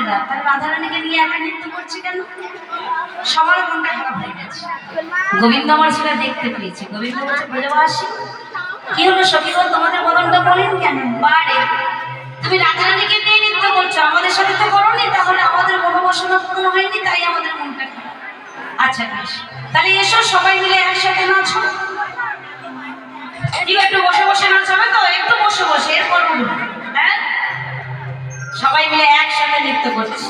আমরা, তাহলে রাধারানীকে নিয়ে একা নৃত্য করছি কেন? সবার মনটা খারাপ হয়ে গেছে। গোবিন্দ আমার সেটা দেখতে পেয়েছে। গোবিন্দ বলছে, ব্রজবাসী কি হলো সখীগণ, তোমাদের বদনটা বলেন কেন? বারে তুমি রাধারানীকে নিয়ে নৃত্য করছো, আমাদের সাথে তো করোনি, তাহলে আমাদের মনোবাসনা পূর্ণ হয়নি, তাই আমাদের মনটা খারাপ। আচ্ছা বেশ, তাহলে এসো সবাই মিলে একসাথে নাচো। একটু বসে বসে নাচ হবে তো, একটু বসে বসে, এরপর উঠবো। হ্যাঁ, সবাই মিলে একসাথে নৃত্য করছি।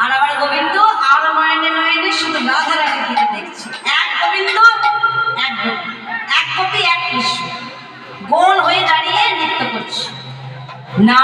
আর আবার গোবিন্দ আর নয়নে নয়নে শুধু রাধারানীর দিকে দেখছি। এক গোবিন্দ, এক গোপী, এক গোপী, এক কৃষ্ণ, গোল হয়ে দাঁড়িয়ে নৃত্য করছি। না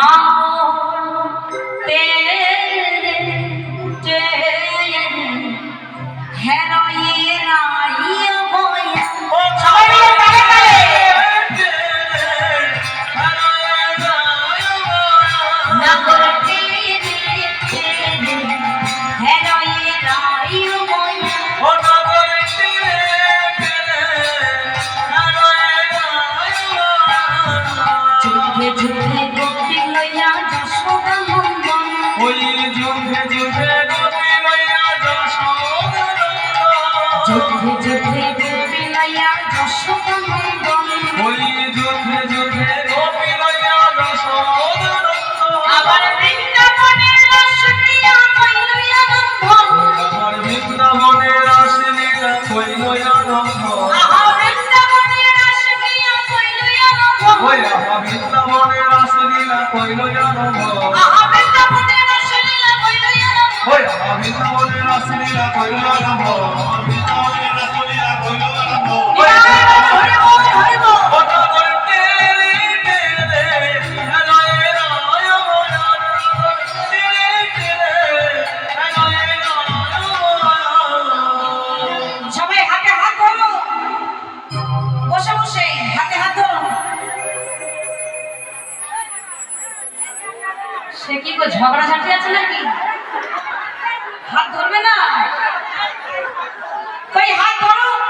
সে কি ঝগড়াঝাটি আছে নাকি? হাত ধরবে না? কই হাত ধরো।